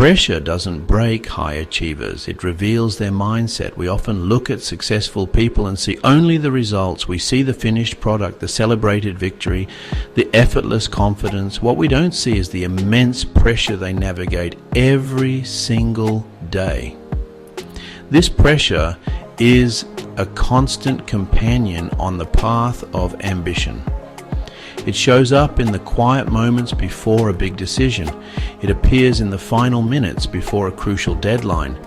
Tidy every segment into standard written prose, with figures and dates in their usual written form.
Pressure doesn't break high achievers, it reveals their mindset. We often look at successful people and see only the results. We see the finished product, the celebrated victory, the effortless confidence. What we don't see is the immense pressure they navigate every single day. This pressure is a constant companion on the path of ambition. It shows up in the quiet moments before a big decision. It appears in the final minutes before a crucial deadline.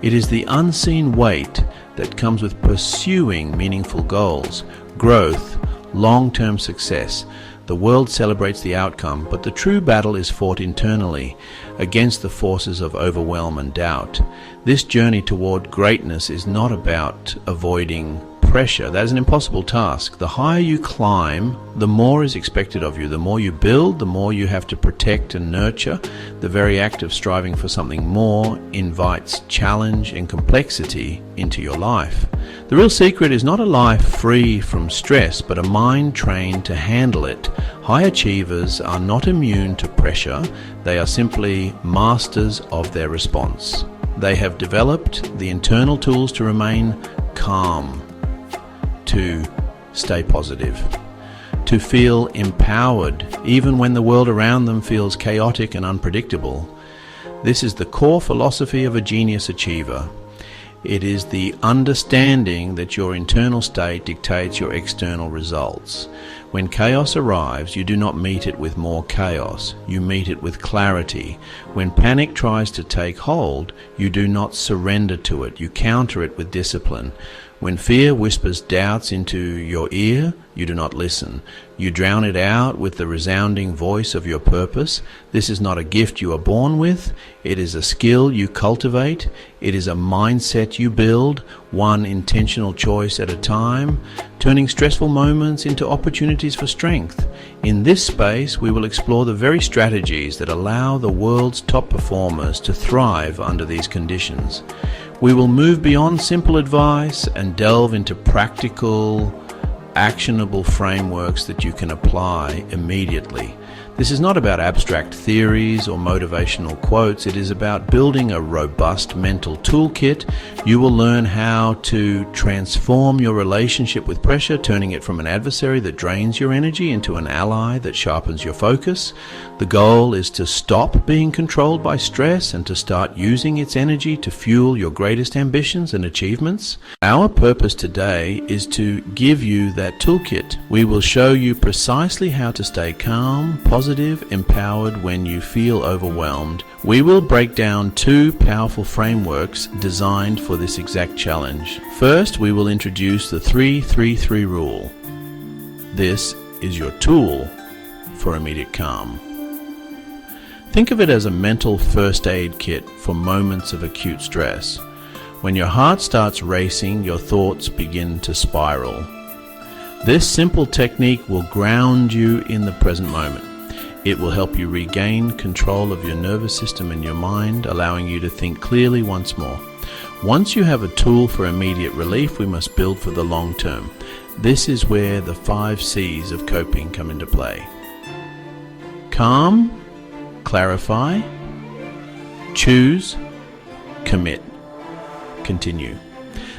It is the unseen weight that comes with pursuing meaningful goals, growth, long-term success. The world celebrates the outcome, but the true battle is fought internally against the forces of overwhelm and doubt. This journey toward greatness is not about avoiding pressure. That is an impossible task. The higher you climb, the more is expected of you. The more you build, the more you have to protect and nurture. The very act of striving for something more invites challenge and complexity into your life. The real secret is not a life free from stress, but a mind trained to handle it. High achievers are not immune to pressure. They are simply masters of their response. They have developed the internal tools to remain calm, to stay positive, to feel empowered even when the world around them feels chaotic and unpredictable. This is the core philosophy of a genius achiever. It is the understanding that your internal state dictates your external results. When chaos arrives, you do not meet it with more chaos. You meet it with clarity. When panic tries to take hold, you do not surrender to it. You counter it with discipline. When fear whispers doubts into your ear, you do not listen. You drown it out with the resounding voice of your purpose. This is not a gift you are born with. It is a skill you cultivate. It is a mindset you build, one intentional choice at a time, turning stressful moments into opportunities for strength. In this space, we will explore the very strategies that allow the world's top performers to thrive under these conditions. We will move beyond simple advice and delve into practical, actionable frameworks that you can apply immediately. This is not about abstract theories or motivational quotes. It is about building a robust mental toolkit. You will learn how to transform your relationship with pressure, turning it from an adversary that drains your energy into an ally that sharpens your focus. The goal is to stop being controlled by stress and to start using its energy to fuel your greatest ambitions and achievements. Our purpose today is to give you that toolkit. We will show you precisely how to stay calm, positive, empowered when you feel overwhelmed. We will break down two powerful frameworks designed for this exact challenge. First, we will introduce the 3-3-3 rule. This is your tool for immediate calm. Think of it as a mental first aid kit for moments of acute stress. When your heart starts racing, your thoughts begin to spiral. This simple technique will ground you in the present moment. It will help you regain control of your nervous system and your mind, allowing you to think clearly once more. Once you have a tool for immediate relief, we must build for the long term. This is where the 5 C's of coping come into play. Calm, clarify, choose, commit, continue.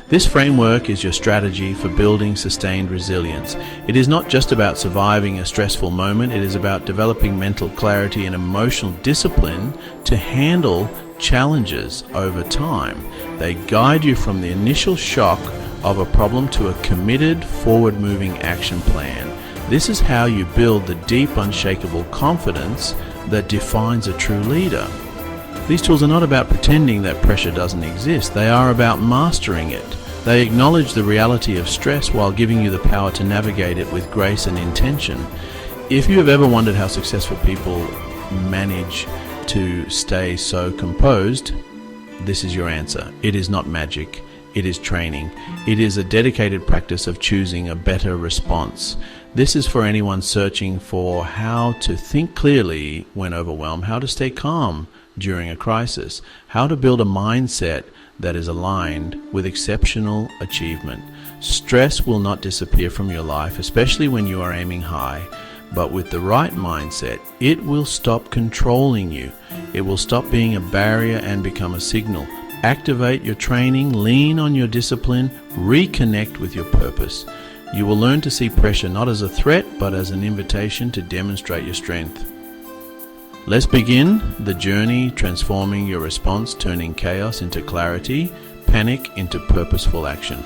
This framework is your strategy for building sustained resilience. It is not just about surviving a stressful moment, it is about developing mental clarity and emotional discipline to handle challenges over time. They guide you from the initial shock of a problem to a committed, forward-moving action plan. This is how you build the deep, unshakable confidence that defines a true leader. These tools are not about pretending that pressure doesn't exist. They are about mastering it. They acknowledge the reality of stress while giving you the power to navigate it with grace and intention. If you have ever wondered how successful people manage to stay so composed, this is your answer. It is not magic. It is training. It is a dedicated practice of choosing a better response. This is for anyone searching for how to think clearly when overwhelmed, how to stay calm during a crisis, how to build a mindset that is aligned with exceptional achievement. Stress will not disappear from your life, especially when you are aiming high, But with the right mindset, it will stop controlling you. It will stop being a barrier and become a signal. Activate your training, lean on your discipline, reconnect with your purpose. You will learn to see pressure not as a threat, but as an invitation to demonstrate your strength. Let's begin the journey transforming your response, turning chaos into clarity, panic into purposeful action.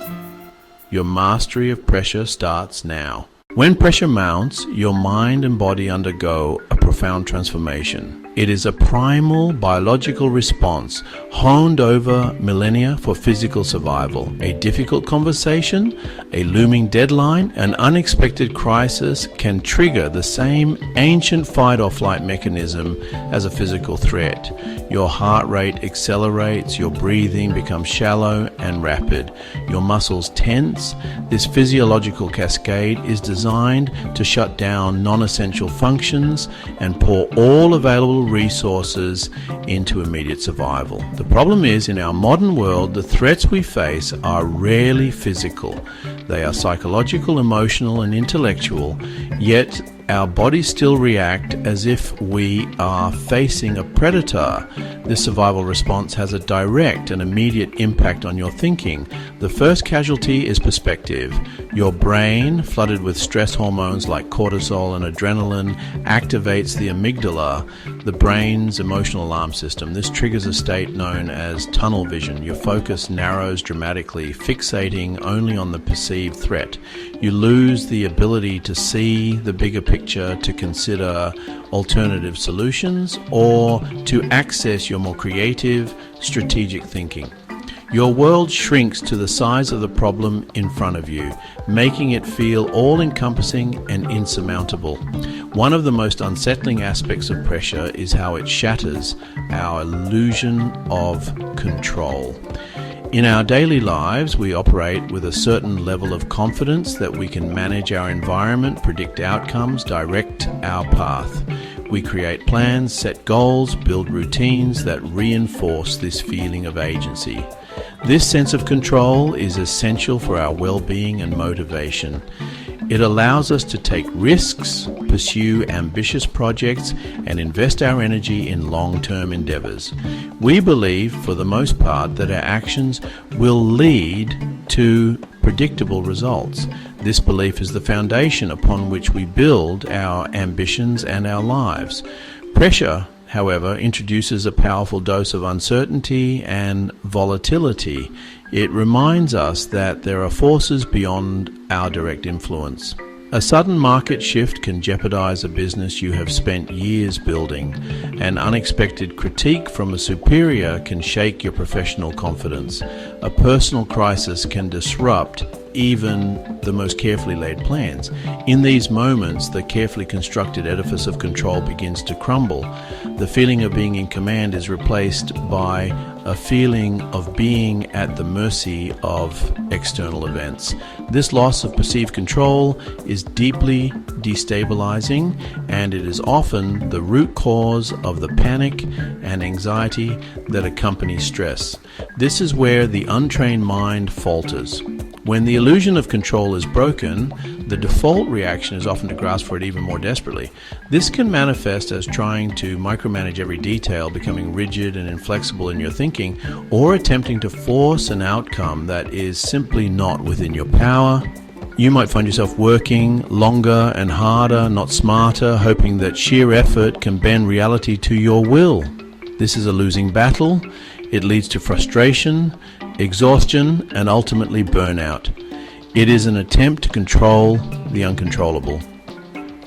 Your mastery of pressure starts now. When pressure mounts, your mind and body undergo a profound transformation. It is a primal biological response honed over millennia for physical survival. A difficult conversation, a looming deadline, an unexpected crisis can trigger the same ancient fight or flight mechanism as a physical threat. Your heart rate accelerates, your breathing becomes shallow and rapid, your muscles tense. This physiological cascade is designed to shut down non-essential functions and pour all available resources into immediate survival. The problem is, in our modern world, the threats we face are rarely physical. They are psychological, emotional, and intellectual, yet our bodies still react as if we are facing a predator. This survival response has a direct and immediate impact on your thinking. The first casualty is perspective. Your brain, flooded with stress hormones like cortisol and adrenaline, activates the amygdala, the brain's emotional alarm system. This triggers a state known as tunnel vision. Your focus narrows dramatically, fixating only on the perceived threat. You lose the ability to see the bigger picture, to consider alternative solutions, or to access your more creative, strategic thinking. Your world shrinks to the size of the problem in front of you, making it feel all-encompassing and insurmountable. One of the most unsettling aspects of pressure is how it shatters our illusion of control. In our daily lives, we operate with a certain level of confidence that we can manage our environment, predict outcomes, direct our path. We create plans, set goals, build routines that reinforce this feeling of agency. This sense of control is essential for our well-being and motivation. It allows us to take risks, pursue ambitious projects, and invest our energy in long-term endeavors. We believe, for the most part, that our actions will lead to predictable results. This belief is the foundation upon which we build our ambitions and our lives. Pressure, however, introduces a powerful dose of uncertainty and volatility. It reminds us that there are forces beyond our direct influence. A sudden market shift can jeopardize a business you have spent years building. An unexpected critique from a superior can shake your professional confidence. A personal crisis can disrupt even the most carefully laid plans. In these moments, the carefully constructed edifice of control begins to crumble. The feeling of being in command is replaced by a feeling of being at the mercy of external events. This loss of perceived control is deeply destabilizing, and it is often the root cause of the panic and anxiety that accompany stress. This is where the untrained mind falters. When the illusion of control is broken, the default reaction is often to grasp for it even more desperately. This can manifest as trying to micromanage every detail, becoming rigid and inflexible in your thinking, or attempting to force an outcome that is simply not within your power. You might find yourself working longer and harder, not smarter, hoping that sheer effort can bend reality to your will. This is a losing battle. It leads to frustration, exhaustion, and ultimately burnout. It is an attempt to control the uncontrollable,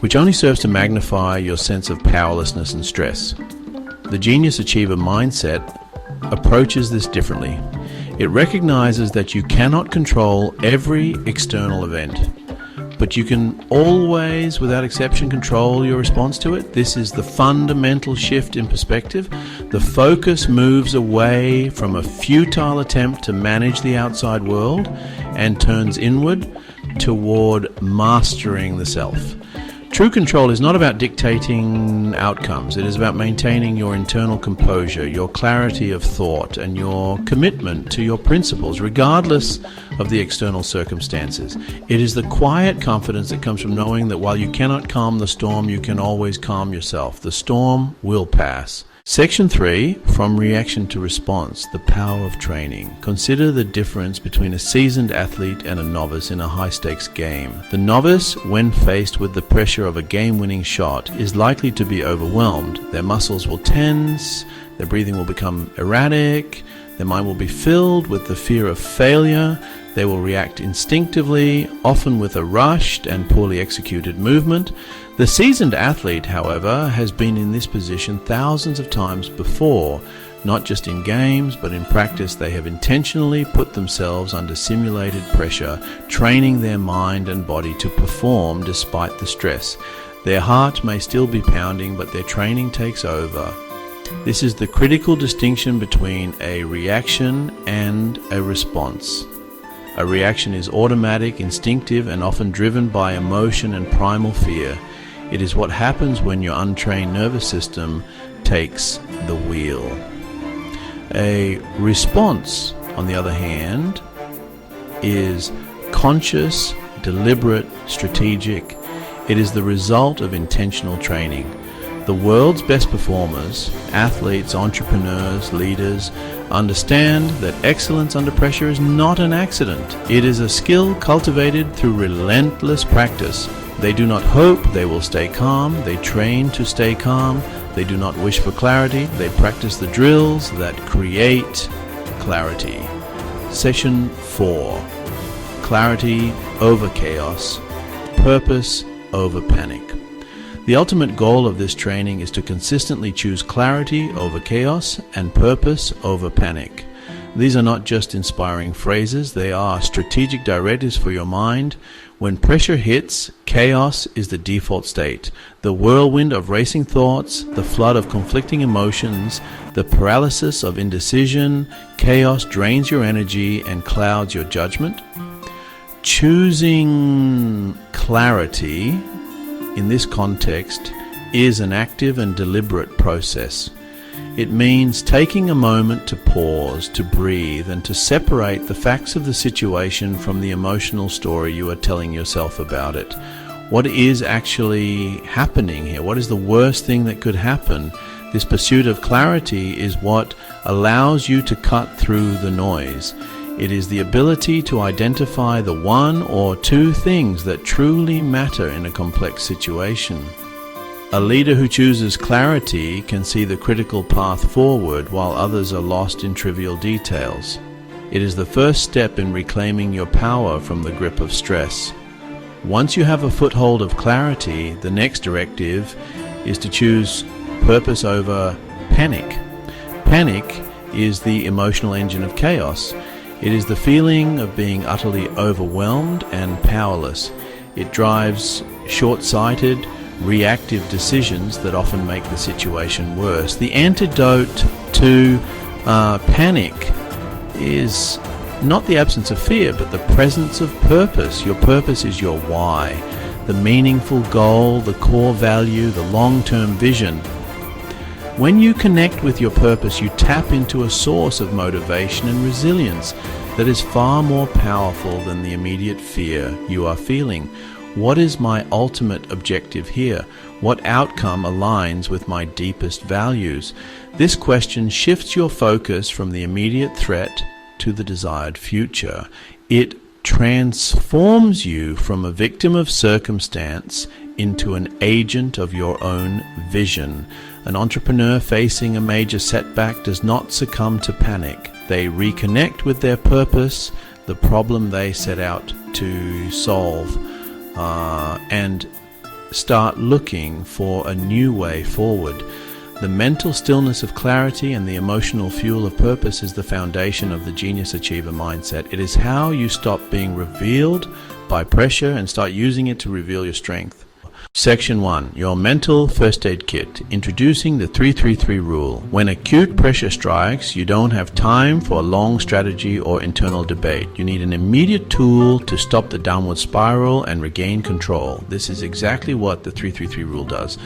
which only serves to magnify your sense of powerlessness and stress. The Genius Achiever mindset approaches this differently. It recognizes that you cannot control every external event, but you can always, without exception, control your response to it. This is the fundamental shift in perspective. The focus moves away from a futile attempt to manage the outside world and turns inward toward mastering the self. True control is not about dictating outcomes. It is about maintaining your internal composure, your clarity of thought, and your commitment to your principles, regardless of the external circumstances. It is the quiet confidence that comes from knowing that while you cannot calm the storm, you can always calm yourself. The storm will pass. Section 3, from reaction to response, the power of training. Consider the difference between a seasoned athlete and a novice in a high-stakes game. The novice, when faced with the pressure of a game-winning shot, is likely to be overwhelmed. Their muscles will tense, their breathing will become erratic, their mind will be filled with the fear of failure. They will react instinctively, often with a rushed and poorly executed movement. The seasoned athlete, however, has been in this position thousands of times before. Not just in games, but in practice. They have intentionally put themselves under simulated pressure, training their mind and body to perform despite the stress. Their heart may still be pounding, but their training takes over. This is the critical distinction between a reaction and a response. A reaction is automatic, instinctive, and often driven by emotion and primal fear. It is what happens when your untrained nervous system takes the wheel. A response, on the other hand, is conscious, deliberate, strategic. It is the result of intentional training. The world's best performers, athletes, entrepreneurs, leaders, understand that excellence under pressure is not an accident. It is a skill cultivated through relentless practice. They do not hope they will stay calm. They train to stay calm. They do not wish for clarity. They practice the drills that create clarity. Session 4. Clarity over chaos. Purpose over panic. The ultimate goal of this training is to consistently choose clarity over chaos and purpose over panic. These are not just inspiring phrases, they are strategic directives for your mind. When pressure hits, chaos is the default state. The whirlwind of racing thoughts, the flood of conflicting emotions, the paralysis of indecision, chaos drains your energy and clouds your judgment. Choosing clarity in this context is an active and deliberate process. It means taking a moment to pause, to breathe, and to separate the facts of the situation from the emotional story you are telling yourself about it. What is actually happening here? What is the worst thing that could happen? This pursuit of clarity is what allows you to cut through the noise. It is the ability to identify the one or two things that truly matter in a complex situation. A leader who chooses clarity can see the critical path forward while others are lost in trivial details. It is the first step in reclaiming your power from the grip of stress. Once you have a foothold of clarity, the next directive is to choose purpose over panic. Panic is the emotional engine of chaos. It is the feeling of being utterly overwhelmed and powerless. It drives short-sighted, reactive decisions that often make the situation worse. The antidote to panic is not the absence of fear, but the presence of purpose. Your purpose is your why, the meaningful goal, the core value, the long-term vision. When you connect with your purpose, you tap into a source of motivation and resilience that is far more powerful than the immediate fear you are feeling. What is my ultimate objective here? What outcome aligns with my deepest values? This question shifts your focus from the immediate threat to the desired future. It transforms you from a victim of circumstance into an agent of your own vision. An entrepreneur facing a major setback does not succumb to panic. They reconnect with their purpose, the problem they set out to solve, and start looking for a new way forward. The mental stillness of clarity and the emotional fuel of purpose is the foundation of the Genius Achiever mindset. It is how you stop being revealed by pressure and start using it to reveal your strength. Section 1. Your mental first aid kit. Introducing the 333 rule. When acute pressure strikes, you don't have time for a long strategy or internal debate. You need an immediate tool to stop the downward spiral and regain control. This is exactly what the 333 rule does.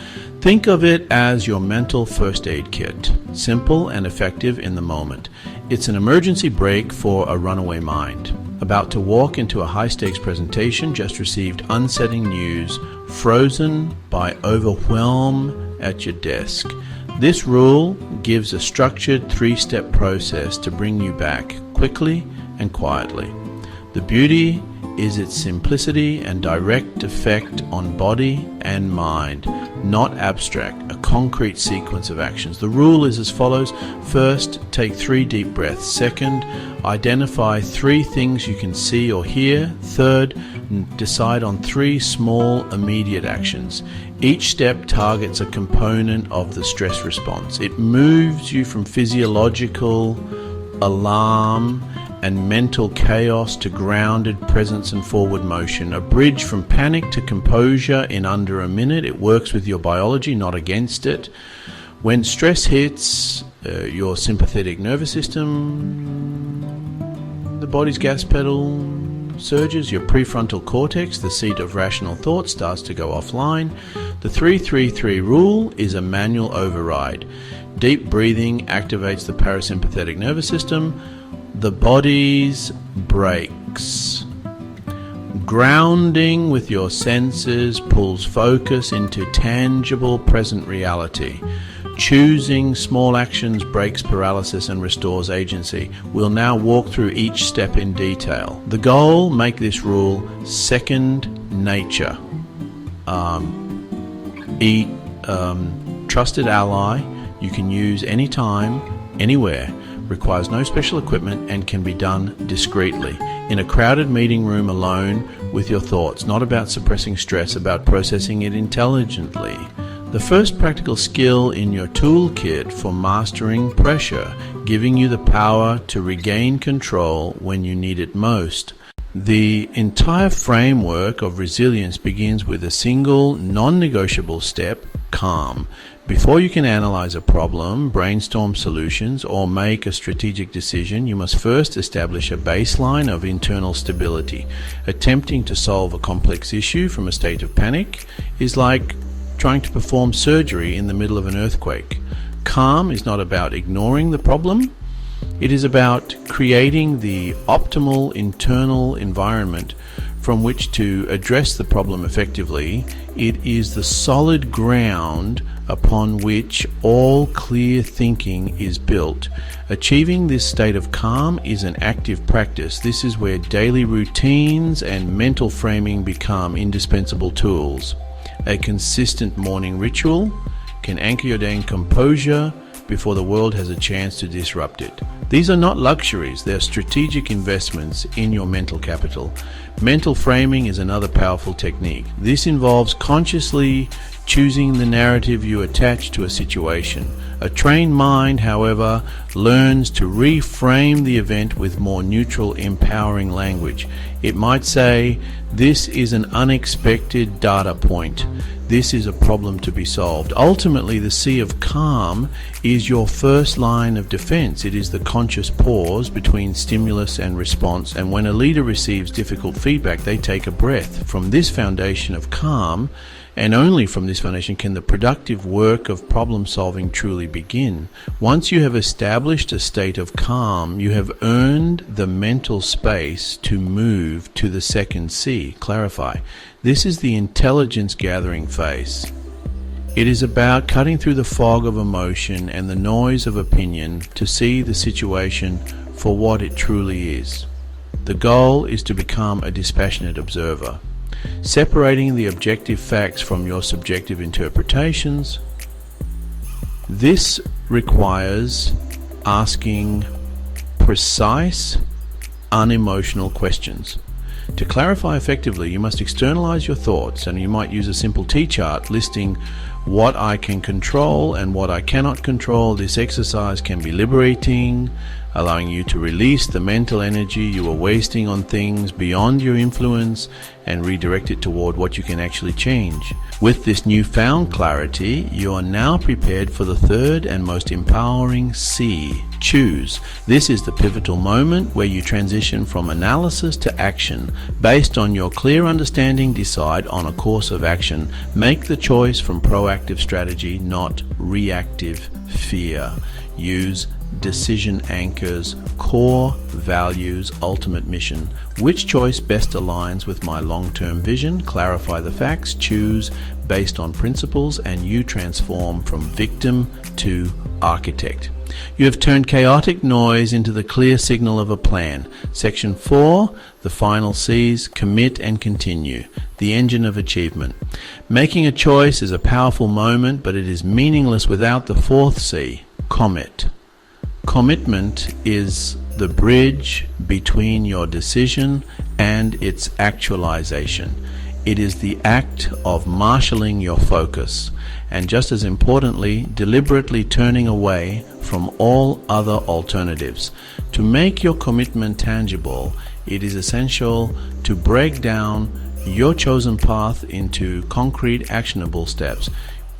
Think of it as your mental first aid kit. Simple and effective in the moment. It's an emergency brake for a runaway mind. About to walk into a high-stakes presentation, just received unsettling news, frozen by overwhelm at your desk. This rule gives a structured 3-step process to bring you back quickly and quietly. The beauty is its simplicity and direct effect on body and mind, not abstract, a concrete sequence of actions. The rule is as follows. First, take 3 deep breaths. Second, identify 3 things you can see or hear. Third, decide on 3 small immediate actions. Each step targets a component of the stress response. It moves you from physiological alarm and mental chaos to grounded presence and forward motion. A bridge from panic to composure in under a minute. It works with your biology, not against it. When stress hits your sympathetic nervous system, the body's gas pedal surges, your prefrontal cortex, the seat of rational thought, starts to go offline. The 333 rule is a manual override. Deep breathing activates the parasympathetic nervous system. The body's brakes. Grounding with your senses pulls focus into tangible present reality. Choosing small actions breaks paralysis and restores agency. We'll now walk through each step in detail. The goal, make this rule second nature. Trusted ally you can use anytime, anywhere. Requires no special equipment and can be done discreetly. In a crowded meeting room alone with your thoughts, not about suppressing stress, about processing it intelligently. The first practical skill in your toolkit for mastering pressure, giving you the power to regain control when you need it most. The entire framework of resilience begins with a single, non-negotiable step, calm. Before you can analyze a problem, brainstorm solutions, or make a strategic decision, you must first establish a baseline of internal stability. Attempting to solve a complex issue from a state of panic is like trying to perform surgery in the middle of an earthquake. Calm is not about ignoring the problem. It is about creating the optimal internal environment from which to address the problem effectively. It is the solid ground upon which all clear thinking is built. Achieving this state of calm is an active practice. This is where daily routines and mental framing become indispensable tools. A consistent morning ritual can anchor your day in composure before the world has a chance to disrupt it. These are not luxuries, they're strategic investments in your mental capital. Mental framing is another powerful technique. This involves consciously choosing the narrative you attach to a situation. A trained mind, however, learns to reframe the event with more neutral, empowering language. It might say, "This is an unexpected data point. This is a problem to be solved." Ultimately, the C of calm is your first line of defense. It is the conscious pause between stimulus and response, and when a leader receives difficult feedback, they take a breath. From this foundation of calm, and only from this foundation, can the productive work of problem solving truly begin. Once you have established a state of calm, you have earned the mental space to move to the second C, clarify. This is the intelligence gathering phase. It is about cutting through the fog of emotion and the noise of opinion to see the situation for what it truly is. The goal is to become a dispassionate observer, separating the objective facts from your subjective interpretations. This requires asking precise, unemotional questions. To clarify effectively, you must externalize your thoughts, and you might use a simple T-chart listing what I can control and what I cannot control. This exercise can be liberating, allowing you to release the mental energy you are wasting on things beyond your influence and redirect it toward what you can actually change. With this newfound clarity, you are now prepared for the third and most empowering C, choose. This is the pivotal moment where you transition from analysis to action. Based on your clear understanding, decide on a course of action. Make the choice from proactive strategy, not reactive fear. Use decision anchors, core values, ultimate mission. Which choice best aligns with my long-term vision? Clarify the facts, choose based on principles, and you transform from victim to architect. You have turned chaotic noise into the clear signal of a plan. Section 4, the final C's, commit and continue, the engine of achievement. Making a choice is a powerful moment, but it is meaningless without the fourth C, commit. Commitment is the bridge between your decision and its actualization. It is the act of marshalling your focus and, just as importantly, deliberately turning away from all other alternatives. To make your commitment tangible, it is essential to break down your chosen path into concrete, actionable steps.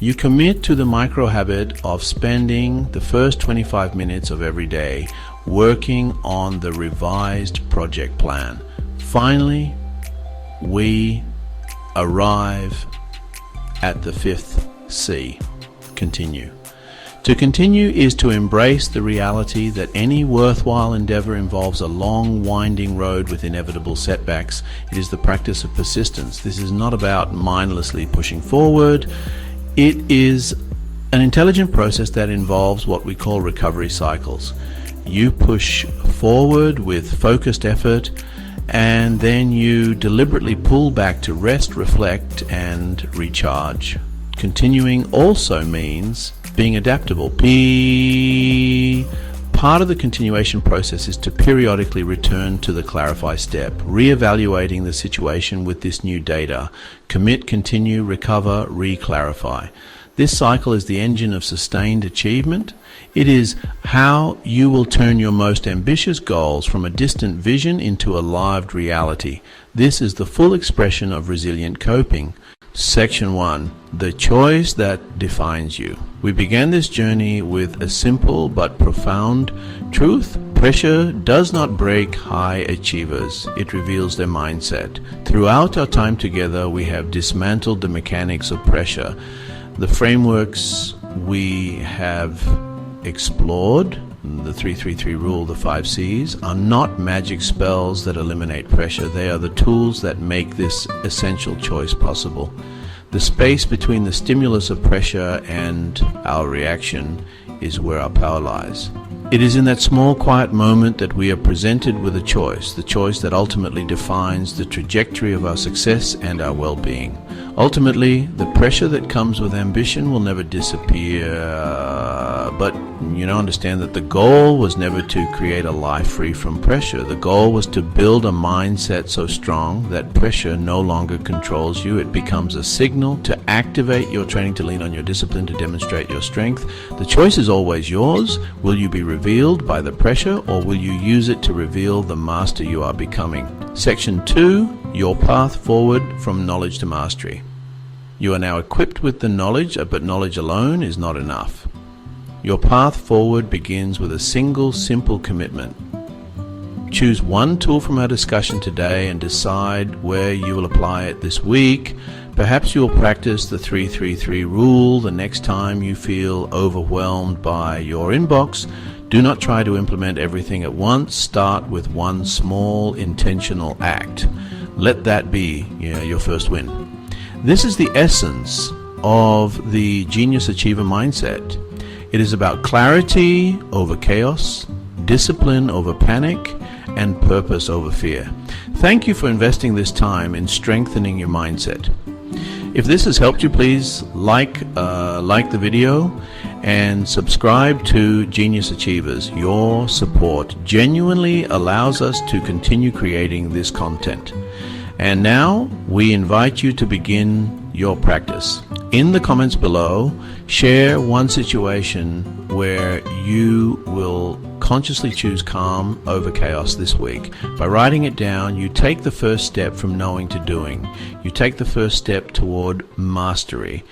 You commit to the micro habit of spending the first 25 minutes of every day working on the revised project plan. Finally, we arrive at the fifth C, continue. To continue is to embrace the reality that any worthwhile endeavor involves a long, winding road with inevitable setbacks. It is the practice of persistence. This is not about mindlessly pushing forward. It is an intelligent process that involves what we call recovery cycles. You push forward with focused effort, and then you deliberately pull back to rest, reflect, and recharge. Continuing also means being adaptable. Part of the continuation process is to periodically return to the clarify step, re-evaluating the situation with this new data. Commit, continue, recover, re-clarify. This cycle is the engine of sustained achievement. It is how you will turn your most ambitious goals from a distant vision into a lived reality. This is the full expression of resilient coping. Section 1, the choice that defines you. We began this journey with a simple but profound truth. Pressure does not break high achievers. It reveals their mindset. Throughout our time together, we have dismantled the mechanics of pressure. The frameworks we have explored, the 333 rule, the 5 C's, are not magic spells that eliminate pressure. They are the tools that make this essential choice possible. The space between the stimulus of pressure and our reaction is where our power lies. It is in that small, quiet moment that we are presented with a choice, the choice that ultimately defines the trajectory of our success and our well-being. Ultimately, the pressure that comes with ambition will never disappear, but understand that the goal was never to create a life free from pressure. The goal was to build a mindset so strong that pressure no longer controls you. It becomes a signal to activate your training, to lean on your discipline, to demonstrate your strength. The choice is always yours. Will you be revealed by the pressure, or will you use it to reveal the master you are becoming? Section 2, your path forward from knowledge to mastery. You are now equipped with the knowledge, but knowledge alone is not enough. Your path forward begins with a single, simple commitment. Choose one tool from our discussion today and decide where you will apply it this week. Perhaps you will practice the 333 rule the next time you feel overwhelmed by your inbox. Do not try to implement everything at once. Start with one small, intentional act. Let that be your first win. This is the essence of the Genius Achiever mindset. It is about clarity over chaos, discipline over panic, and purpose over fear. Thank you for investing this time in strengthening your mindset. If this has helped you, please like the video and subscribe to Genius Achievers. Your support genuinely allows us to continue creating this content. And now we invite you to begin your practice. In the comments below, share one situation where you will consciously choose calm over chaos this week. By writing it down, you take the first step from knowing to doing. You take the first step toward mastery.